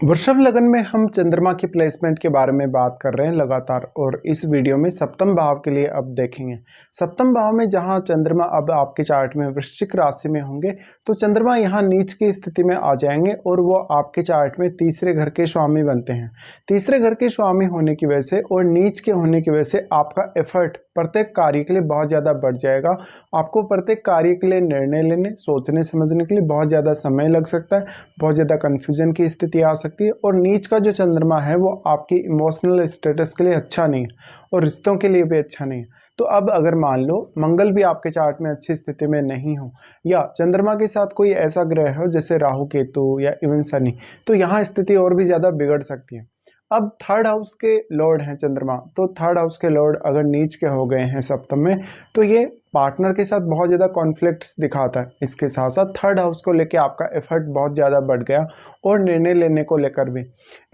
वृषभ लगन में हम चंद्रमा की प्लेसमेंट के बारे में बात कर रहे हैं लगातार और इस वीडियो में सप्तम भाव के लिए अब देखेंगे। सप्तम भाव में जहां चंद्रमा अब आपके चार्ट में वृश्चिक राशि में होंगे तो चंद्रमा यहां नीच की स्थिति में आ जाएंगे और वो आपके चार्ट में तीसरे घर के स्वामी बनते हैं। तीसरे घर के स्वामी होने की वजह से और नीच के होने की वजह से आपका एफर्ट प्रत्येक कार्य के लिए बहुत ज़्यादा बढ़ जाएगा। आपको प्रत्येक कार्य के लिए निर्णय लेने सोचने समझने के लिए बहुत ज़्यादा समय लग सकता है, बहुत ज़्यादा कन्फ्यूजन की स्थिति आ सकती है। और नीच का जो चंद्रमा है वो आपकी इमोशनल स्टेटस के लिए अच्छा नहीं है और रिश्तों के लिए भी अच्छा नहीं है। तो अब अगर मान लो मंगल भी आपके चार्ट में अच्छी स्थिति में नहीं हो या चंद्रमा के साथ कोई ऐसा ग्रह हो जैसे राहु केतु या इवन शनि, तो यहाँ स्थिति और भी ज़्यादा बिगड़ सकती है। अब थर्ड हाउस के लॉर्ड हैं चंद्रमा, तो थर्ड हाउस के लॉर्ड अगर नीच के हो गए हैं सप्तम में तो ये पार्टनर के साथ बहुत ज़्यादा कॉन्फ्लिक्ट्स दिखाता है। इसके साथ साथ थर्ड हाउस को लेके आपका एफर्ट बहुत ज़्यादा बढ़ गया और निर्णय लेने को लेकर भी।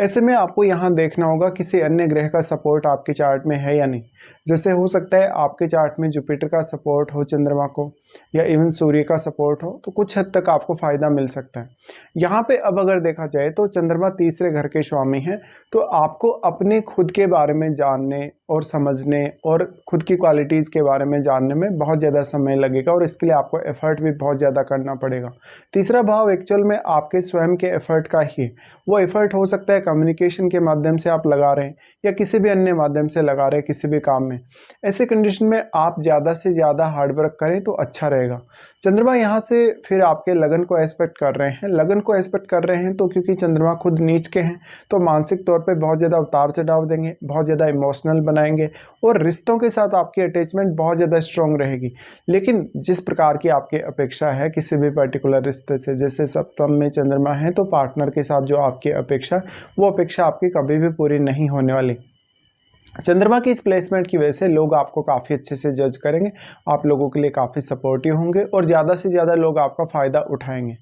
ऐसे में आपको यहाँ देखना होगा किसी अन्य ग्रह का सपोर्ट आपके चार्ट में है या नहीं। जैसे हो सकता है आपके चार्ट में जुपिटर का सपोर्ट हो चंद्रमा को या इवन सूर्य का सपोर्ट हो, तो कुछ हद तक आपको फ़ायदा मिल सकता है। यहाँ पे अब अगर देखा जाए तो चंद्रमा तीसरे घर के स्वामी हैं, तो आपको अपने खुद के बारे में जानने और समझने और खुद की क्वालिटीज़ के बारे में जानने में बहुत ज़्यादा समय लगेगा और इसके लिए आपको एफर्ट भी बहुत ज़्यादा करना पड़ेगा। तीसरा भाव एक्चुअल में आपके स्वयं के एफर्ट का ही है। वो एफर्ट हो सकता है कम्युनिकेशन के माध्यम से आप लगा रहे हैं या किसी भी अन्य माध्यम से लगा रहे हैं किसी भी काम में। ऐसे कंडीशन में आप ज़्यादा से ज़्यादा हार्डवर्क करें तो अच्छा रहेगा। चंद्रमा यहाँ से फिर आपके लगन को एस्पेक्ट कर रहे हैं। लगन को एस्पेक्ट कर रहे हैं तो क्योंकि चंद्रमा खुद नीच के हैं तो मानसिक तौर पे बहुत ज़्यादा उतार चढ़ाव देंगे, बहुत ज़्यादा इमोशनल बनाएंगे और रिश्तों के साथ आपकी अटैचमेंट बहुत ज़्यादा स्ट्रॉन्ग रहेगी। लेकिन जिस प्रकार की आपकी अपेक्षा है किसी भी पर्टिकुलर रिश्ते से, जैसे सप्तम में चंद्रमा है तो पार्टनर के साथ जो आपकी अपेक्षा वो अपेक्षा आपकी कभी भी पूरी नहीं होने वाली। चंद्रमा की इस प्लेसमेंट की वजह से लोग आपको काफ़ी अच्छे से जज करेंगे, आप लोगों के लिए काफ़ी सपोर्टिव होंगे और ज़्यादा से ज़्यादा लोग आपका फ़ायदा उठाएंगे।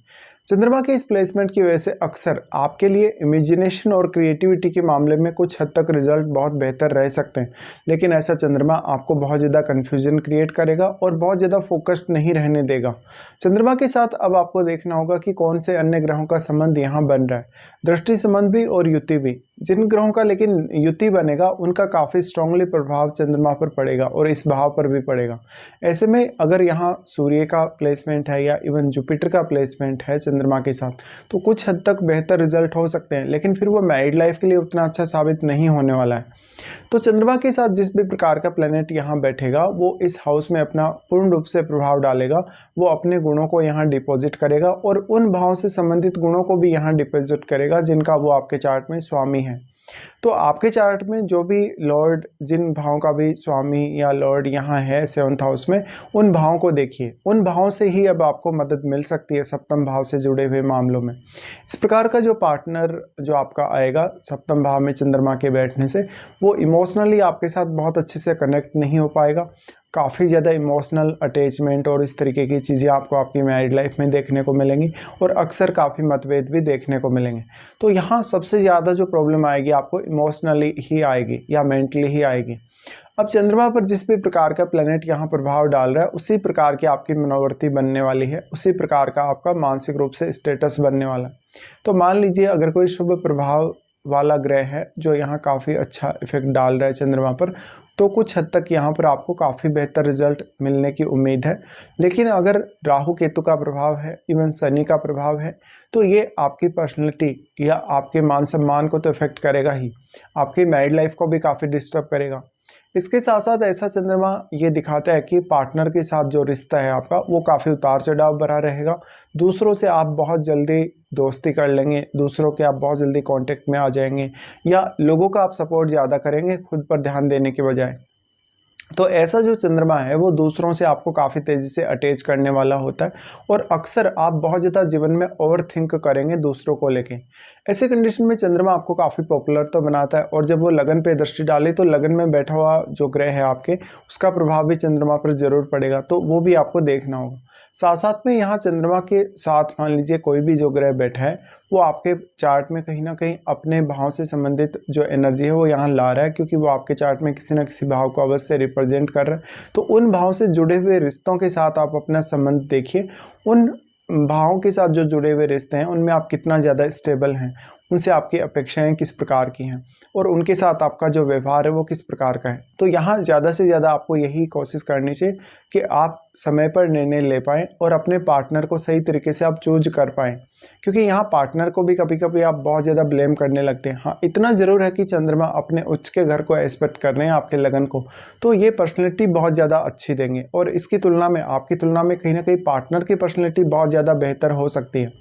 चंद्रमा के इस प्लेसमेंट की वजह से अक्सर आपके लिए इमेजिनेशन और क्रिएटिविटी के मामले में कुछ हद तक रिजल्ट बहुत बेहतर रह सकते हैं, लेकिन ऐसा चंद्रमा आपको बहुत ज़्यादा कन्फ्यूजन क्रिएट करेगा और बहुत ज़्यादा फोकस्ड नहीं रहने देगा। चंद्रमा के साथ अब आपको देखना होगा कि कौन से अन्य ग्रहों का संबंध यहाँ बन रहा है, दृष्टि संबंध भी और युति भी। जिन ग्रहों का लेकिन युति बनेगा उनका काफ़ी स्ट्रांगली प्रभाव चंद्रमा पर पड़ेगा और इस भाव पर भी पड़ेगा। ऐसे में अगर यहाँ सूर्य का प्लेसमेंट है या इवन जुपिटर का प्लेसमेंट है चंद्रमा के साथ तो कुछ हद तक बेहतर रिजल्ट हो सकते हैं, लेकिन फिर वो मैरिड लाइफ के लिए उतना अच्छा साबित नहीं होने वाला है। तो चंद्रमा के साथ जिस भी प्रकार का प्लेनेट यहाँ बैठेगा वो इस हाउस में अपना पूर्ण रूप से प्रभाव डालेगा। वो अपने गुणों को यहाँ डिपॉजिट करेगा और उन भावों से संबंधित गुणों को भी यहाँ डिपॉजिट करेगा जिनका वो आपके चार्ट में स्वामी है। तो आपके चार्ट में जो भी लॉर्ड जिन भावों का भी स्वामी या लॉर्ड यहाँ है सेवंथ हाउस में, उन भावों को देखिए, उन भावों से ही अब आपको मदद मिल सकती है सप्तम भाव से जुड़े हुए मामलों में। इस प्रकार का जो पार्टनर जो आपका आएगा सप्तम भाव में चंद्रमा के बैठने से, वो इमोशनली आपके साथ बहुत अच्छे से कनेक्ट नहीं हो पाएगा। काफ़ी ज़्यादा इमोशनल अटैचमेंट और इस तरीके की चीज़ें आपको आपकी मैरिड लाइफ में देखने को मिलेंगी और अक्सर काफ़ी मतभेद भी देखने को मिलेंगे। तो यहाँ सबसे ज़्यादा जो प्रॉब्लम आएगी आपको इमोशनली ही आएगी या मेंटली ही आएगी। अब चंद्रमा पर जिस भी प्रकार का प्लेनेट यहाँ प्रभाव डाल रहा है उसी प्रकार की आपकी मनोवृत्ति बनने वाली है, उसी प्रकार का आपका मानसिक रूप से स्टेटस बनने वाला है। तो मान लीजिए अगर कोई शुभ प्रभाव वाला ग्रह है जो यहाँ काफ़ी अच्छा इफेक्ट डाल रहा है चंद्रमा पर, तो कुछ हद तक यहाँ पर आपको काफ़ी बेहतर रिजल्ट मिलने की उम्मीद है। लेकिन अगर राहु केतु का प्रभाव है, इवन शनि का प्रभाव है, तो ये आपकी पर्सनैलिटी या आपके मान सम्मान को तो इफेक्ट करेगा ही, आपकी मैरिड लाइफ को भी काफ़ी डिस्टर्ब करेगा। इसके साथ साथ ऐसा चंद्रमा ये दिखाता है कि पार्टनर के साथ जो रिश्ता है आपका वो काफ़ी उतार चढ़ाव भरा रहेगा। दूसरों से आप बहुत जल्दी दोस्ती कर लेंगे, दूसरों के आप बहुत जल्दी कांटेक्ट में आ जाएंगे या लोगों का आप सपोर्ट ज़्यादा करेंगे खुद पर ध्यान देने के बजाय। तो ऐसा जो चंद्रमा है वो दूसरों से आपको काफ़ी तेज़ी से अटैच करने वाला होता है और अक्सर आप बहुत ज़्यादा जीवन में ओवर थिंक करेंगे दूसरों को लेके। ऐसे कंडीशन में चंद्रमा आपको काफ़ी पॉपुलर तो बनाता है और जब वो लगन पे दृष्टि डाले तो लगन में बैठा हुआ जो ग्रह है आपके उसका प्रभाव भी चंद्रमा पर ज़रूर पड़ेगा, तो वो भी आपको देखना होगा। साथ साथ में यहाँ चंद्रमा के साथ मान लीजिए कोई भी जो ग्रह बैठा है वो आपके चार्ट में कहीं ना कहीं अपने भाव से संबंधित जो एनर्जी है वो यहाँ ला रहा है, क्योंकि वो आपके चार्ट में किसी न किसी भाव को अवश्य रिप्रेजेंट कर रहा है। तो उन भाव से जुड़े हुए रिश्तों के साथ आप अपना संबंध देखिए, उन भावों के साथ जो जुड़े हुए रिश्ते हैं उनमें आप कितना ज़्यादा स्टेबल हैं, उनसे आपकी अपेक्षाएं किस प्रकार की हैं और उनके साथ आपका जो व्यवहार है वो किस प्रकार का है। तो यहाँ ज़्यादा से ज़्यादा आपको यही कोशिश करनी चाहिए कि आप समय पर निर्णय ले पाएँ और अपने पार्टनर को सही तरीके से आप चूज कर पाएँ, क्योंकि यहाँ पार्टनर को भी कभी कभी आप बहुत ज़्यादा ब्लेम करने लगते हैं। हाँ, इतना ज़रूर है कि चंद्रमा अपने उच्च के घर को एस्पेक्ट कर रहे हैं आपके लगन को, तो ये पर्सनैलिटी बहुत ज़्यादा अच्छी देंगे और इसकी तुलना में आपकी तुलना में कहीं ना कहीं पार्टनर की पर्सनैलिटी बहुत ज़्यादा बेहतर हो सकती है।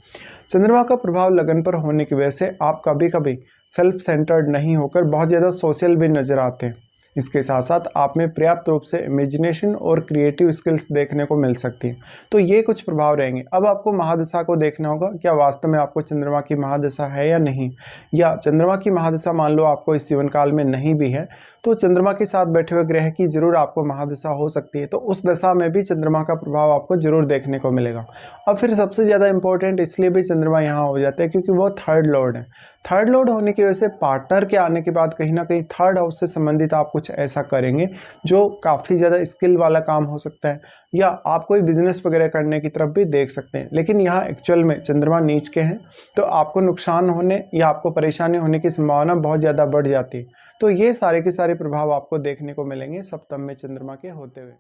चंद्रमा का प्रभाव लगन पर होने की वजह से आप कभी कभी सेल्फ सेंटर्ड नहीं होकर बहुत ज़्यादा सोशल भी नज़र आते हैं। इसके साथ साथ आप में पर्याप्त रूप से इमेजिनेशन और क्रिएटिव स्किल्स देखने को मिल सकती हैं। तो ये कुछ प्रभाव रहेंगे। अब आपको महादशा को देखना होगा, क्या वास्तव में आपको चंद्रमा की महादशा है या नहीं, या चंद्रमा की महादशा मान लो आपको इस जीवन काल में नहीं भी है तो चंद्रमा के साथ बैठे हुए ग्रह की जरूर आपको महादशा हो सकती है, तो उस दशा में भी चंद्रमा का प्रभाव आपको जरूर देखने को मिलेगा। अब फिर सबसे ज़्यादा इंपॉर्टेंट इसलिए भी चंद्रमा यहाँ हो जाता है क्योंकि वो थर्ड लॉर्ड है। थर्ड लॉर्ड होने की वजह से पार्टनर के आने के बाद कहीं ना कहीं थर्ड हाउस से संबंधित आप कुछ ऐसा करेंगे जो काफ़ी ज़्यादा स्किल वाला काम हो सकता है, या आप कोई बिजनेस वगैरह करने की तरफ भी देख सकते हैं। लेकिन यहाँ एक्चुअल में चंद्रमा नीच के हैं तो आपको नुकसान होने या आपको परेशानी होने की संभावना बहुत ज़्यादा बढ़ जाती है। तो ये सारे के सारे प्रभाव आपको देखने को मिलेंगे सप्तम में चंद्रमा के होते हुए।